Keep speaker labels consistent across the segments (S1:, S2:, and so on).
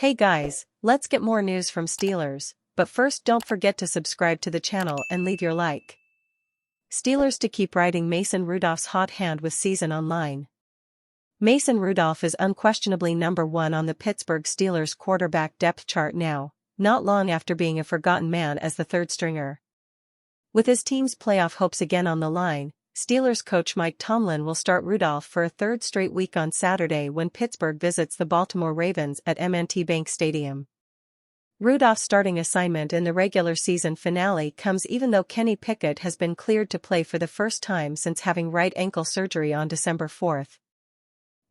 S1: Hey guys, let's get more news from Steelers, but first don't forget to subscribe to the channel and leave your like. Steelers to keep riding Mason Rudolph's hot hand with Season Online. Mason Rudolph is unquestionably number one on the Pittsburgh Steelers quarterback depth chart now, not long after being a forgotten man as the third stringer. With his team's playoff hopes again on the line, Steelers coach Mike Tomlin will start Rudolph for a third straight week on Saturday when Pittsburgh visits the Baltimore Ravens at M&T Bank Stadium. Rudolph's starting assignment in the regular season finale comes even though Kenny Pickett has been cleared to play for the first time since having right ankle surgery on December 4.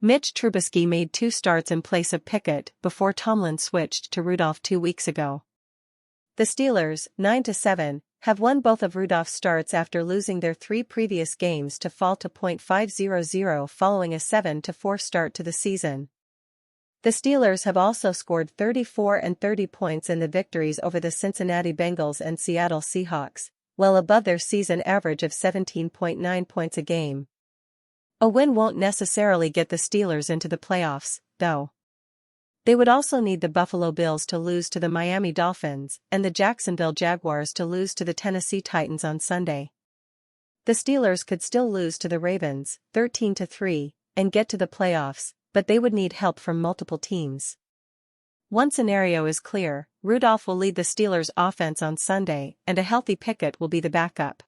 S1: Mitch Trubisky made 2 starts in place of Pickett before Tomlin switched to Rudolph 2 weeks ago. The Steelers, 9-7, have won both of Rudolph's starts after losing their 3 previous games to fall to .500 following a 7-4 start to the season. The Steelers have also scored 34 and 30 points in the victories over the Cincinnati Bengals and Seattle Seahawks, well above their season average of 17.9 points a game. A win won't necessarily get the Steelers into the playoffs, though. They would also need the Buffalo Bills to lose to the Miami Dolphins and the Jacksonville Jaguars to lose to the Tennessee Titans on Sunday. The Steelers could still lose to the Ravens, 13-3, and get to the playoffs, but they would need help from multiple teams. One scenario is clear: Rudolph will lead the Steelers' offense on Sunday, and a healthy Pickett will be the backup.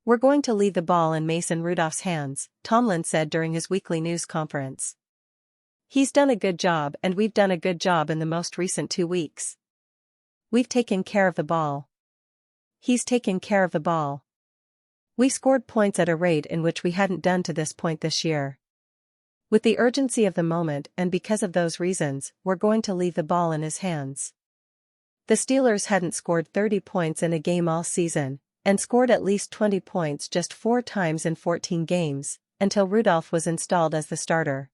S1: "We're going to leave the ball in Mason Rudolph's hands," Tomlin said during his weekly news conference. "He's done a good job and we've done a good job in the most recent 2 weeks. We've taken care of the ball. He's taken care of the ball. We scored points at a rate in which we hadn't done to this point this year. With the urgency of the moment and because of those reasons, we're going to leave the ball in his hands." The Steelers hadn't scored 30 points in a game all season, and scored at least 20 points just 4 times in 14 games, until Rudolph was installed as the starter.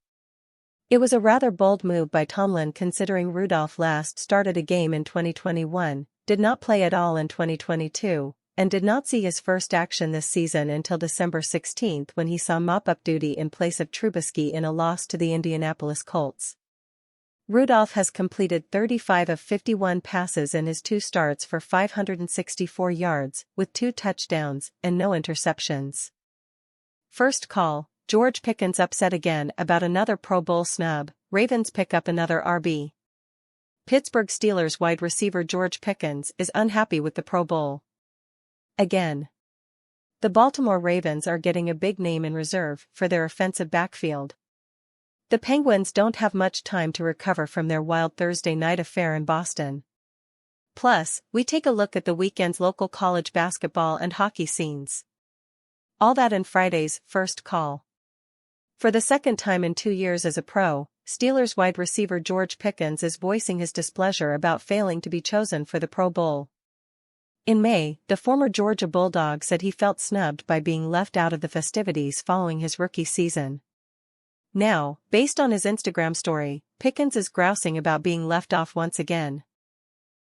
S1: It was a rather bold move by Tomlin considering Rudolph last started a game in 2021, did not play at all in 2022, and did not see his first action this season until December 16 when he saw mop-up duty in place of Trubisky in a loss to the Indianapolis Colts. Rudolph has completed 35 of 51 passes in his 2 starts for 564 yards, with 2 touchdowns and no interceptions. First call: George Pickens upset again about another Pro Bowl snub. Ravens pick up another RB. Pittsburgh Steelers wide receiver George Pickens is unhappy with the Pro Bowl. Again. The Baltimore Ravens are getting a big name in reserve for their offensive backfield. The Penguins don't have much time to recover from their wild Thursday night affair in Boston. Plus, we take a look at the weekend's local college basketball and hockey scenes. All that in Friday's First Call. For the second time in 2 years as a pro, Steelers wide receiver George Pickens is voicing his displeasure about failing to be chosen for the Pro Bowl. In May, the former Georgia Bulldog said he felt snubbed by being left out of the festivities following his rookie season. Now, based on his Instagram story, Pickens is grousing about being left off once again.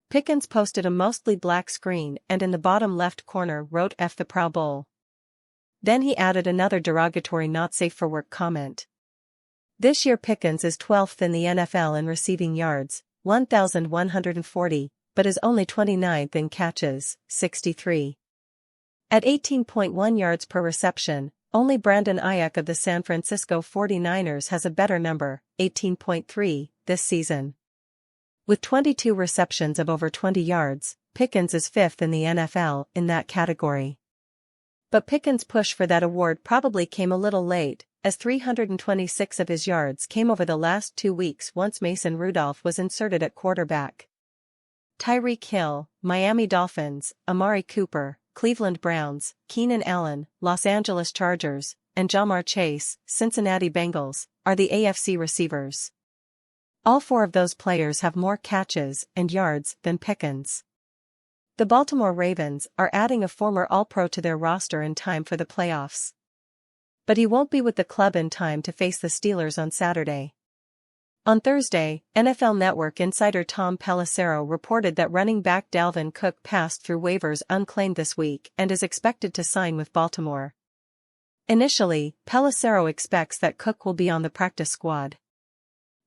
S1: Pickens posted a mostly black screen and in the bottom left corner wrote "F the Pro Bowl." Then he added another derogatory "not safe for work" comment. This year Pickens is 12th in the NFL in receiving yards, 1,140, but is only 29th in catches, 63. At 18.1 yards per reception, only Brandon Ayuk of the San Francisco 49ers has a better number, 18.3, this season. With 22 receptions of over 20 yards, Pickens is 5th in the NFL in that category. But Pickens' push for that award probably came a little late, as 326 of his yards came over the last 2 weeks once Mason Rudolph was inserted at quarterback. Tyreek Hill, Miami Dolphins, Amari Cooper, Cleveland Browns, Keenan Allen, Los Angeles Chargers, and Ja'Marr Chase, Cincinnati Bengals, are the AFC receivers. All 4 of those players have more catches and yards than Pickens. The Baltimore Ravens are adding a former All-Pro to their roster in time for the playoffs. But he won't be with the club in time to face the Steelers on Saturday. On Thursday, NFL Network insider Tom Pelissero reported that running back Dalvin Cook passed through waivers unclaimed this week and is expected to sign with Baltimore. Initially, Pelissero expects that Cook will be on the practice squad.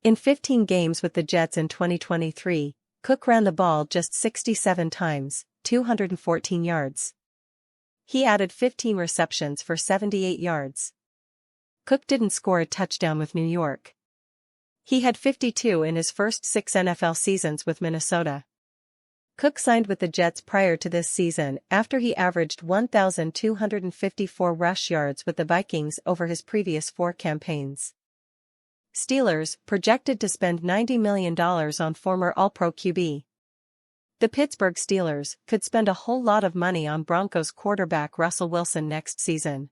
S1: In 15 games with the Jets in 2023, Cook ran the ball just 67 times, 214 yards. He added 15 receptions for 78 yards. Cook didn't score a touchdown with New York. He had 52 in his first 6 NFL seasons with Minnesota. Cook signed with the Jets prior to this season after he averaged 1,254 rush yards with the Vikings over his previous 4 campaigns. Steelers projected to spend $90 million on former All-Pro QB. The Pittsburgh Steelers could spend a whole lot of money on Broncos quarterback Russell Wilson next season.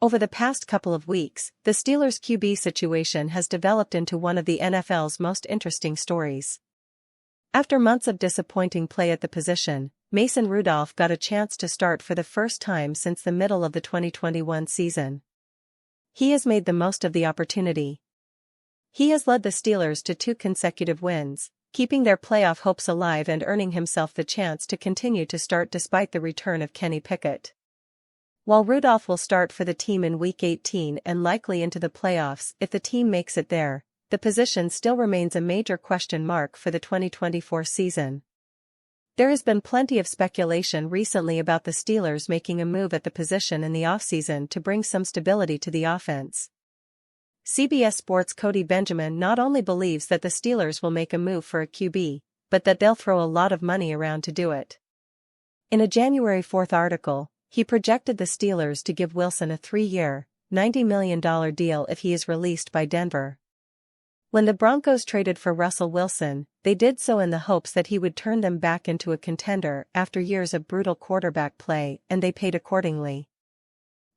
S1: Over the past couple of weeks, the Steelers' QB situation has developed into one of the NFL's most interesting stories. After months of disappointing play at the position, Mason Rudolph got a chance to start for the first time since the middle of the 2021 season. He has made the most of the opportunity. He has led the Steelers to 2 consecutive wins, keeping their playoff hopes alive and earning himself the chance to continue to start despite the return of Kenny Pickett. While Rudolph will start for the team in Week 18 and likely into the playoffs if the team makes it there, the position still remains a major question mark for the 2024 season. There has been plenty of speculation recently about the Steelers making a move at the position in the offseason to bring some stability to the offense. CBS Sports' Cody Benjamin not only believes that the Steelers will make a move for a QB, but that they'll throw a lot of money around to do it. In a January 4 article, he projected the Steelers to give Wilson a 3-year, $90 million deal if he is released by Denver. When the Broncos traded for Russell Wilson, they did so in the hopes that he would turn them back into a contender after years of brutal quarterback play, and they paid accordingly.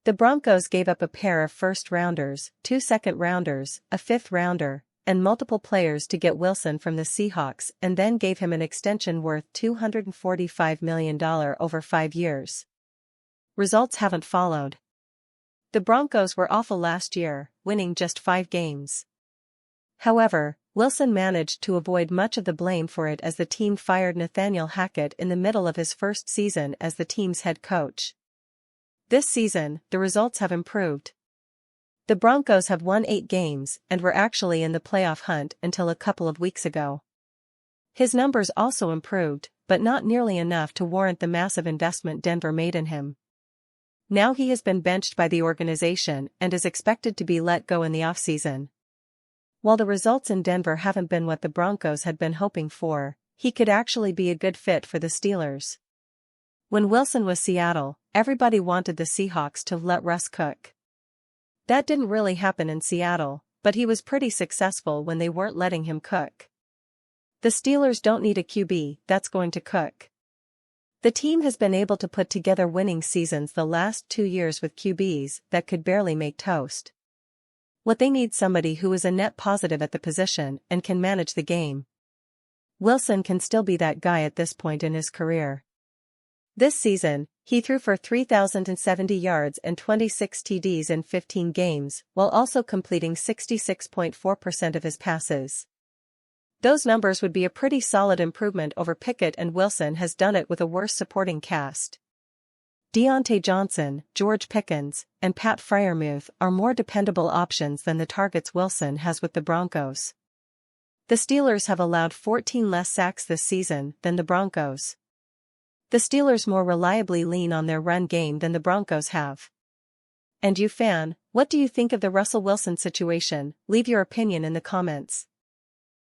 S1: The Broncos gave up a pair of first-rounders, 2 second-rounders, a 5th-rounder, and multiple players to get Wilson from the Seahawks and then gave him an extension worth $245 million over 5 years. Results haven't followed. The Broncos were awful last year, winning just 5 games. However, Wilson managed to avoid much of the blame for it as the team fired Nathaniel Hackett in the middle of his first season as the team's head coach. This season, the results have improved. The Broncos have won 8 games and were actually in the playoff hunt until a couple of weeks ago. His numbers also improved, but not nearly enough to warrant the massive investment Denver made in him. Now he has been benched by the organization and is expected to be let go in the offseason. While the results in Denver haven't been what the Broncos had been hoping for, he could actually be a good fit for the Steelers. When Wilson was Seattle, everybody wanted the Seahawks to let Russ cook. That didn't really happen in Seattle, but he was pretty successful when they weren't letting him cook. The Steelers don't need a QB that's going to cook. The team has been able to put together winning seasons the last 2 years with QBs that could barely make toast. What they need is somebody who is a net positive at the position and can manage the game. Wilson can still be that guy at this point in his career. This season, he threw for 3,070 yards and 26 TDs in 15 games, while also completing 66.4% of his passes. Those numbers would be a pretty solid improvement over Pickett, and Wilson has done it with a worse supporting cast. Deontay Johnson, George Pickens, and Pat Freiermuth are more dependable options than the targets Wilson has with the Broncos. The Steelers have allowed 14 less sacks this season than the Broncos. The Steelers more reliably lean on their run game than the Broncos have. And you fan, what do you think of the Russell Wilson situation? Leave your opinion in the comments.